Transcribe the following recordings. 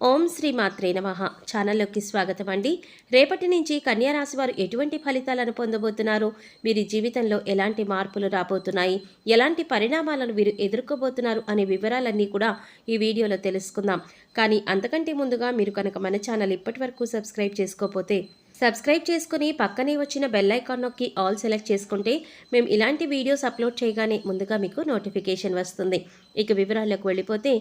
ఓం శ్రీ మాత్రే నమః. ఛానల్లోకి స్వాగతం అండి. రేపటి నుంచి కన్యా రాశి వారు ఎటువంటి ఫలితాలను పొందబోతున్నారు, వీరి జీవితంలో ఎలాంటి మార్పులు రాబోతున్నాయి, ఎలాంటి పరిణామాలను వీరు ఎదుర్కోబోతున్నారు అనే వివరాలన్నీ కూడా ఈ వీడియోలో తెలుసుకుందాం. కానీ అంతకంటే ముందుగా మీరు కనుక మన ఛానల్ ఇప్పటి వరకు సబ్స్క్రైబ్ చేసుకోకపోతే సబ్స్క్రైబ్ చేసుకుని పక్కనే వచ్చిన బెల్ ఐకాన్ నొక్కి ఆల్ సెలెక్ట్ చేసుకుంటే మేము ఇలాంటి వీడియోస్ అప్లోడ్ చేయగానే ముందుగా మీకు నోటిఫికేషన్ వస్తుంది. ఇక వివరాల్లోకి వెళ్ళిపోతే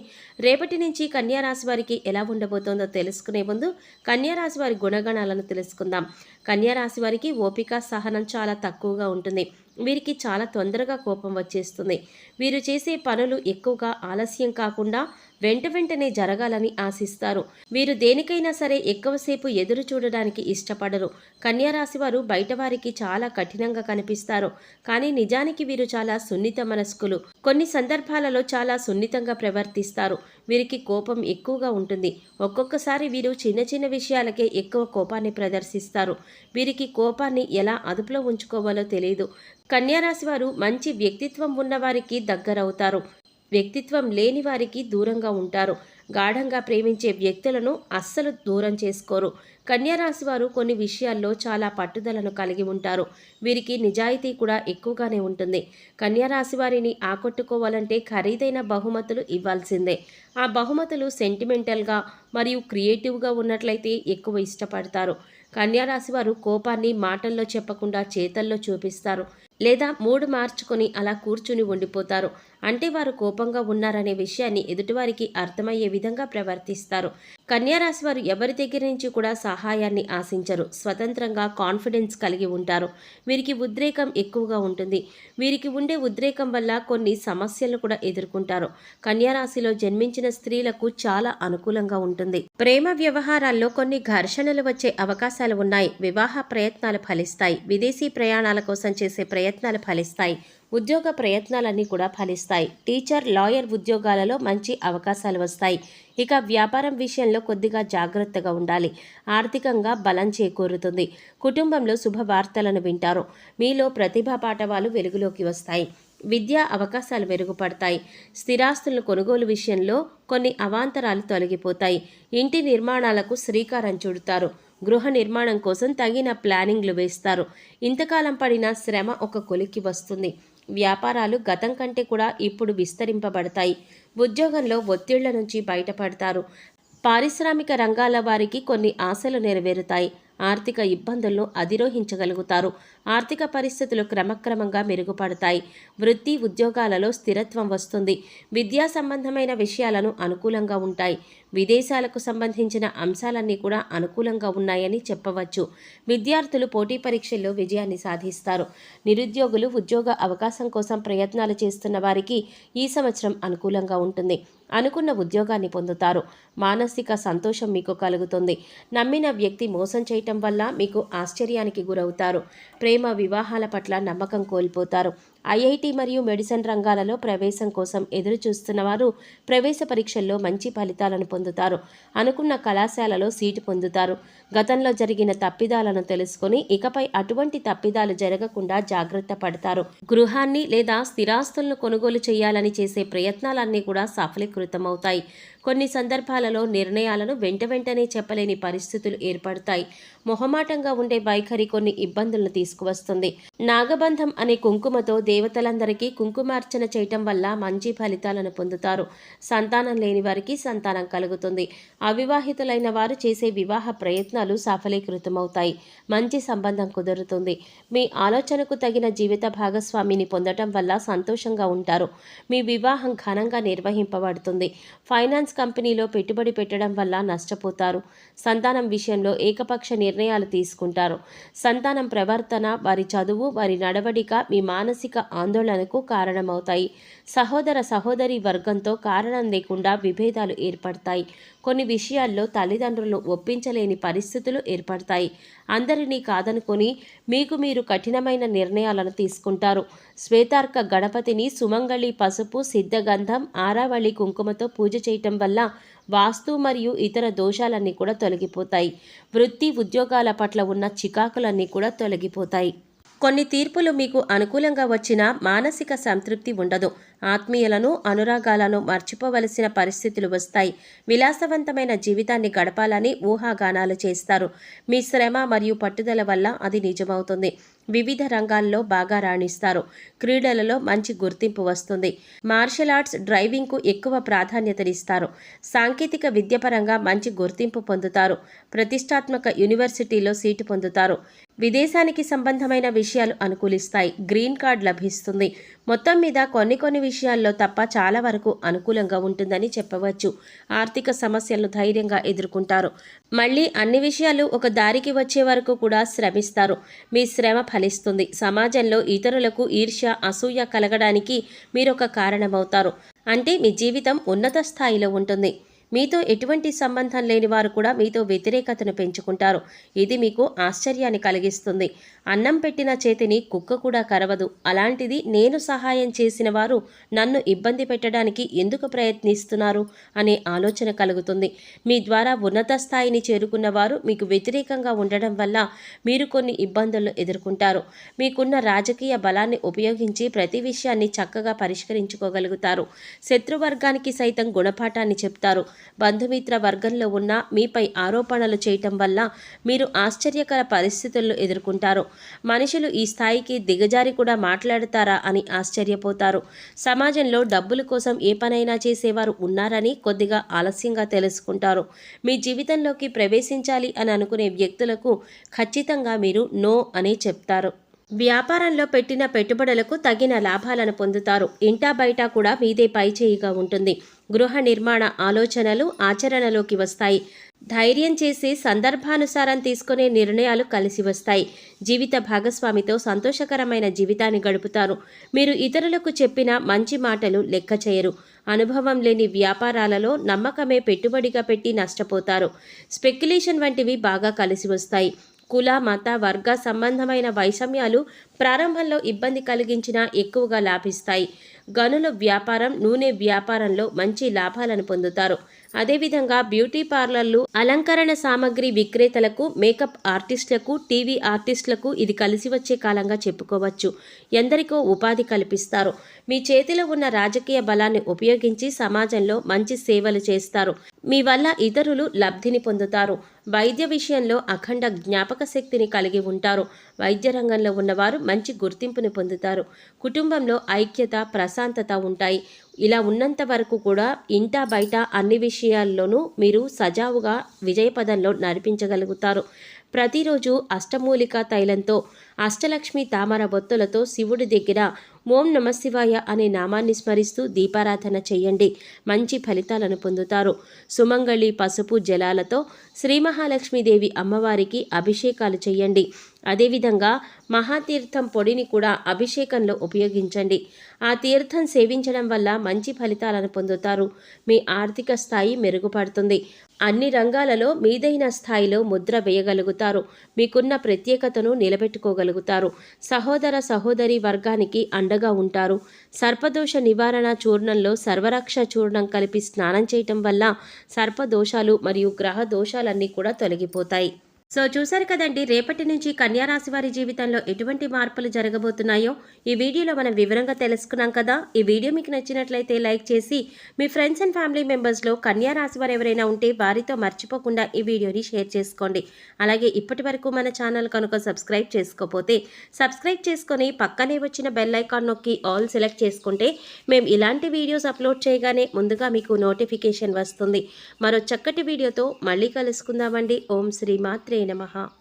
రేపటి నుంచి కన్యా రాశి వారికి ఎలా ఉండబోతోందో తెలుసుకునే ముందు కన్యా రాశి వారి గుణగణాలను తెలుసుకుందాం. కన్యా రాశి వారికి ఓపిక సహనం చాలా తక్కువగా ఉంటుంది. వీరికి చాలా తొందరగా కోపం వచ్చేస్తుంది. వీరు చేసే పనులు ఎక్కువగా ఆలస్యం కాకుండా వెంటనే జరగాలని ఆశిస్తారు. వీరు దేనికైనా సరే ఎక్కువసేపు ఎదురు చూడడానికి ఇష్టపడరు. కన్యా రాశి వారు బయట వారికి చాలా కఠినంగా కనిపిస్తారు, కానీ నిజానికి వీరు చాలా సున్నిత మనస్కులు. కొన్ని సందర్భాలలో చాలా సున్నితంగా ప్రవర్తిస్తారు. వీరికి కోపం ఎక్కువగా ఉంటుంది. ఒక్కొక్కసారి వీరు చిన్న చిన్న విషయాలకే ఎక్కువ కోపాన్ని ప్రదర్శిస్తారు. వీరికి కోపాన్ని ఎలా అదుపులో ఉంచుకోవాలో తెలియదు. కన్యా రాశి వారు మంచి వ్యక్తిత్వం ఉన్నవారికి దగ్గరవుతారు. వ్యక్తిత్వం లేని వారికి దూరంగా ఉంటారు. గాఢంగా ప్రేమించే వ్యక్తులను అస్సలు దూరం చేసుకోరు. కన్యా రాశి వారు కొన్ని విషయాల్లో చాలా పట్టుదలను కలిగి ఉంటారు. వీరికి నిజాయితీ కూడా ఎక్కువగానే ఉంటుంది. కన్యా రాశి వారిని ఆకట్టుకోవాలంటే ఖరీదైన బహుమతులు ఇవ్వాల్సిందే. ఆ బహుమతులు సెంటిమెంటల్గా మరియు క్రియేటివ్గా ఉన్నట్లయితే ఎక్కువ ఇష్టపడతారు. కన్యా రాశి వారు కోపాన్ని మాటల్లో చెప్పకుండా చేతల్లో చూపిస్తారు, లేదా మూడు మార్చుకొని అలా కూర్చుని ఉండిపోతారు. అంటే వారు కోపంగా ఉన్నారనే విషయాన్ని ఎదుటివారికి అర్థమయ్యే విధంగా ప్రవర్తిస్తారు. కన్యా రాశి వారు ఎవరి దగ్గర నుంచి కూడా సహాయాన్ని ఆశించరు. స్వతంత్రంగా కాన్ఫిడెన్స్ కలిగి ఉంటారు. వీరికి ఉద్రేకం ఎక్కువగా ఉంటుంది. వీరికి ఉండే ఉద్రేకం వల్ల కొన్ని సమస్యలను కూడా ఎదుర్కొంటారు. కన్యా రాశిలో జన్మించిన స్త్రీలకు చాలా అనుకూలంగా ఉంటుంది. ప్రేమ వ్యవహారాల్లో కొన్ని ఘర్షణలు వచ్చే అవకాశాలు ఉన్నాయి. వివాహ ప్రయత్నాలు ఫలిస్తాయి. విదేశీ ప్రయాణాల కోసం చేసే ప్రయత్నాలు ఫలిస్తాయి. ఉద్యోగ ప్రయత్నాలన్నీ కూడా ఫలిస్తాయి. టీచర్, లాయర్ ఉద్యోగాలలో మంచి అవకాశాలు వస్తాయి. ఇక వ్యాపారం విషయంలో కొద్దిగా జాగ్రత్తగా ఉండాలి. ఆర్థికంగా బలం చేకూరుతుంది. కుటుంబంలో శుభవార్తలను వింటారు. మీలో ప్రతిభా పాటవాలు వెలుగులోకి వస్తాయి. విద్యా అవకాశాలు మెరుగుపడతాయి. స్థిరాస్తులను కొనుగోలు విషయంలో కొన్ని అవాంతరాలు తొలగిపోతాయి. ఇంటి నిర్మాణాలకు శ్రీకారం చుడతారు. గృహ నిర్మాణం కోసం తగిన ప్లానింగ్లు వేస్తారు. ఇంతకాలం పడిన శ్రమ ఒక కొలిక్కి వస్తుంది. వ్యాపారాలు గతం కంటే కూడా ఇప్పుడు విస్తరింపబడతాయి. ఉద్యోగంలో ఒత్తిళ్ల నుంచి బయటపడతారు. పారిశ్రామిక రంగాల వారికి కొన్ని ఆశలు నెరవేరుతాయి. ఆర్థిక ఇబ్బందులను అధిరోహించగలుగుతారు. ఆర్థిక పరిస్థితులు క్రమక్రమంగా మెరుగుపడతాయి. వృత్తి ఉద్యోగాలలో స్థిరత్వం వస్తుంది. విద్యా సంబంధమైన విషయాలను అనుకూలంగా ఉంటాయి. విదేశాలకు సంబంధించిన అంశాలన్నీ కూడా అనుకూలంగా ఉన్నాయని చెప్పవచ్చు. విద్యార్థులు పోటీ పరీక్షల్లో విజయాన్ని సాధిస్తారు. నిరుద్యోగులు ఉద్యోగ అవకాశం కోసం ప్రయత్నాలు చేస్తున్న వారికి ఈ సంవత్సరం అనుకూలంగా ఉంటుంది. అనుకున్న ఉద్యోగాన్ని పొందుతారు. మానసిక సంతోషం మీకు కలుగుతుంది. నమ్మిన వ్యక్తి మోసం చేయటం వల్ల మీకు ఆశ్చర్యానికి గురవుతారు. ప్రేమ వివాహాల పట్ల నమ్మకం కోల్పోతారు. ఐఐటి మరియు మెడిసిన్ రంగాలలో ప్రవేశం కోసం ఎదురు చూస్తున్న వారు ప్రవేశ పరీక్షల్లో మంచి ఫలితాలను పొందుతారు. అనుకున్న కళాశాలలో సీటు పొందుతారు. గతంలో జరిగిన తప్పిదాలను తెలుసుకొని ఇకపై అటువంటి తప్పిదాలు జరగకుండా జాగ్రత్త పడతారు. గృహాన్ని లేదా స్థిరాస్తులను కొనుగోలు చేయాలని చేసే ప్రయత్నాలన్నీ కూడా సఫలీకృతమవుతాయి. కొన్ని సందర్భాలలో నిర్ణయాలను వెంటనే చెప్పలేని పరిస్థితులు ఏర్పడతాయి. మొహమాటంగా ఉండే వైఖరి కొన్ని ఇబ్బందులను తీసుకువస్తుంది. నాగబంధం అనే కుంకుమతో దేవతలందరికీ కుంకుమార్చన చేయటం వల్ల మంచి ఫలితాలను పొందుతారు. సంతానం లేని వారికి సంతానం కలుగుతుంది. అవివాహితులైన వారు చేసే వివాహ ప్రయత్నాలు సఫలీకృతమవుతాయి. మంచి సంబంధం కుదురుతుంది. మీ ఆలోచనకు తగిన జీవిత భాగస్వామిని పొందటం వల్ల సంతోషంగా ఉంటారు. మీ వివాహం ఘనంగా నిర్వహింపబడుతుంది. ఫైనాన్స్ కంపెనీలో పెట్టుబడి పెట్టడం వల్ల నష్టపోతారు. సంతానం విషయంలో ఏకపక్ష నిర్ణయాలు తీసుకుంటారు. సంతానం ప్రవర్తన, వారి చదువు, వారి నడవడిక మీ మానసిక ఆందోళనకు కారణమవుతాయి. సహోదర సహోదరి వర్గంతో కారణం లేకుండా విభేదాలు ఏర్పడతాయి. కొన్ని విషయాల్లో తల్లిదండ్రులను ఒప్పించలేని పరిస్థితులు ఏర్పడతాయి. అందరినీ కాదనుకొని మీకు మీరు కఠినమైన నిర్ణయాలను తీసుకుంటారు. శ్వేతార్క గణపతిని సుమంగళి పసుపు, సిద్ధగంధం, ఆరావళి కుంకుమతో పూజ చేయటం వల్ల వాస్తు మరియు ఇతర దోషాలన్నీ కూడా తొలగిపోతాయి. వృత్తి ఉద్యోగాల పట్ల ఉన్న చికాకులన్నీ కూడా తొలగిపోతాయి. కొన్ని తీర్పులు మీకు అనుకూలంగా వచ్చినా మానసిక సంతృప్తి ఉండదు. ఆత్మీయులను, అనురాగాలను మర్చిపోవలసిన పరిస్థితులు వస్తాయి. విలాసవంతమైన జీవితాన్ని గడపాలని ఊహాగానాలు చేస్తారు. మీ శ్రమ మరియు పట్టుదల వల్ల అది నిజమవుతుంది. వివిధ రంగాల్లో బాగా రాణిస్తారు. క్రీడలలో మంచి గుర్తింపు వస్తుంది. మార్షల్ ఆర్ట్స్, డ్రైవింగ్కు ఎక్కువ ప్రాధాన్యతనిస్తారు. సాంకేతిక విద్యపరంగా మంచి గుర్తింపు పొందుతారు. ప్రతిష్టాత్మక యూనివర్సిటీలో సీటు పొందుతారు. విదేశానికి సంబంధమైన విషయాలు అనుకూలిస్తాయి. గ్రీన్ కార్డ్ లభిస్తుంది. మొత్తం మీద కొన్ని విషయాల్లో తప్ప చాలా వరకు అనుకూలంగా ఉంటుందని చెప్పవచ్చు. ఆర్థిక సమస్యలను ధైర్యంగా ఎదుర్కొంటారు. మళ్ళీ అన్ని విషయాలు ఒక దారికి వచ్చే వరకు కూడా శ్రమిస్తారు. మీ శ్రమ ఫలిస్తుంది. సమాజంలో ఇతరులకు ఈర్ష్య, అసూయ కలగడానికి మీరొక కారణమవుతారు. అంటే మీ జీవితం ఉన్నత స్థాయిలో ఉంటుంది. మీతో ఎటువంటి సంబంధం లేని వారు కూడా మీతో వ్యతిరేకతను పెంచుకుంటారు. ఇది మీకు ఆశ్చర్యాన్ని కలిగిస్తుంది. అన్నం పెట్టిన చేతిని కుక్క కూడా కరవదు. అలాంటిది నేను సహాయం చేసిన వారు నన్ను ఇబ్బంది పెట్టడానికి ఎందుకు ప్రయత్నిస్తున్నారు అనే ఆలోచన కలుగుతుంది. మీ ద్వారా ఉన్నత స్థాయిని చేరుకున్న వారు మీకు వ్యతిరేకంగా ఉండడం వల్ల మీరు కొన్ని ఇబ్బందులను ఎదుర్కొంటారు. మీకున్న రాజకీయ బలాన్ని ఉపయోగించి ప్రతి విషయాన్ని చక్కగా పరిష్కరించుకోగలుగుతారు. శత్రువర్గానికి సైతం గుణపాఠాన్ని చెప్తారు. బంధుమిత్ర వర్గంలో ఉన్న మీపై ఆరోపణలు చేయటం వల్ల మీరు ఆశ్చర్యకర పరిస్థితులను ఎదుర్కొంటారు. మనుషులు ఈ స్థాయికి దిగజారి కూడా మాట్లాడతారా అని ఆశ్చర్యపోతారు. సమాజంలో డబ్బుల కోసం ఏ పనైనా చేసేవారు ఉన్నారని కొద్దిగా ఆలస్యంగా తెలుసుకుంటారు. మీ జీవితంలోకి ప్రవేశించాలి అని అనుకునే వ్యక్తులకు ఖచ్చితంగా మీరు నో అని చెప్తారు. వ్యాపారంలో పెట్టిన పెట్టుబడులకు తగిన లాభాలను పొందుతారు. ఇంటా బయట కూడా మీదే పైచేయిగా ఉంటుంది. గృహ నిర్మాణ ఆలోచనలు ఆచరణలోకి వస్తాయి. ధైర్యం చేసి సందర్భానుసారం తీసుకునే నిర్ణయాలు కలిసి వస్తాయి. జీవిత భాగస్వామితో సంతోషకరమైన జీవితాన్ని గడుపుతారు. మీరు ఇతరులకు చెప్పిన మంచి మాటలు లెక్క చేయరు. అనుభవం లేని వ్యాపారాలలో నమ్మకమే పెట్టుబడిగా పెట్టి నష్టపోతారు. స్పెక్యులేషన్ వంటివి బాగా కలిసి వస్తాయి. కుల, మత, వర్గ సంబంధమైన వైషమ్యాలు ప్రారంభంలో ఇబ్బంది కలిగించినా ఎక్కువగా లాభిస్తాయి. గనుల వ్యాపారం, నూనె వ్యాపారంలో మంచి లాభాలను పొందుతారు. అదేవిధంగా బ్యూటీ పార్లర్లు, అలంకరణ సామగ్రి విక్రేతలకు, మేకప్ ఆర్టిస్టులకు, టీవీ ఆర్టిస్టులకు ఇది కలిసి వచ్చే కాలంగా చెప్పుకోవచ్చు. ఎందరికో ఉపాధి కల్పిస్తారు. మీ చేతిలో ఉన్న రాజకీయ బలాన్ని ఉపయోగించి సమాజంలో మంచి సేవలు చేస్తారు. మీ వల్ల ఇతరులు లబ్ధిని పొందుతారు. వైద్య విషయంలో అఖండ జ్ఞాపక శక్తిని కలిగి ఉంటారు. వైద్య రంగంలో ఉన్నవారు మంచి గుర్తింపుని పొందుతారు. కుటుంబంలో ఐక్యత, ప్రశాంతత ఉంటాయి. ఇలా ఉన్నంత వరకు కూడా ఇంటా బయట అన్ని విషయాల్లోనూ మీరు సజావుగా విజయపదంలో నడిపించగలుగుతారు. ప్రతిరోజు అష్టమూలికా తైలంతో, అష్టలక్ష్మి తామర బొత్తులతో శివుడి దగ్గర ఓం నమశివాయ అనే నామాన్ని స్మరిస్తూ దీపారాధన చేయండి. మంచి ఫలితాలను పొందుతారు. సుమంగళి పసుపు జలాలతో శ్రీ మహాలక్ష్మీదేవి అమ్మవారికి అభిషేకాలు చేయండి. అదేవిధంగా మహాతీర్థం పొడిని కూడా అభిషేకంలో ఉపయోగించండి. ఆ తీర్థం సేవించడం వల్ల మంచి ఫలితాలను పొందుతారు. మీ ఆర్థిక స్థాయి మెరుగుపడుతుంది. అన్ని రంగాలలో మీదైన స్థాయిలో ముద్ర వేయగలుగుతారు. మీకున్న ప్రత్యేకతను నిలబెట్టుకోగలుగుతారు. సహోదర సహోదరి వర్గానికి అండగా ఉంటారు. సర్పదోష నివారణ చూర్ణంలో సర్వరక్ష చూర్ణం కలిపి స్నానం చేయటం వల్ల సర్పదోషాలు మరియు గ్రహ దోషాలన్నీ కూడా తొలగిపోతాయి. సో చూసారు కదండి, రేపటి నుంచి కన్యారాశి వారి జీవితంలో ఎటువంటి మార్పులు జరగబోతున్నాయో ఈ వీడియోలో మనం వివరంగా తెలుసుకున్నాం కదా. ఈ వీడియో మీకు నచ్చినట్లయితే లైక్ చేసి మీ ఫ్రెండ్స్ అండ్ ఫ్యామిలీ మెంబర్స్లో కన్యారాశి వారు ఎవరైనా ఉంటే వారితో మర్చిపోకుండా ఈ వీడియోని షేర్ చేసుకోండి. అలాగే ఇప్పటి వరకు మన ఛానల్ కనుక సబ్స్క్రైబ్ చేసుకోకపోతే సబ్స్క్రైబ్ చేసుకొని పక్కనే వచ్చిన బెల్ ఐకాన్ నొక్కి ఆల్ సెలెక్ట్ చేసుకుంటే మేము ఇలాంటి వీడియోస్ అప్లోడ్ చేయగానే ముందుగా మీకు నోటిఫికేషన్ వస్తుంది. మరో చక్కటి వీడియోతో మళ్ళీ కలుసుకుందామండి. ఓం శ్రీ మాత్రే నమః.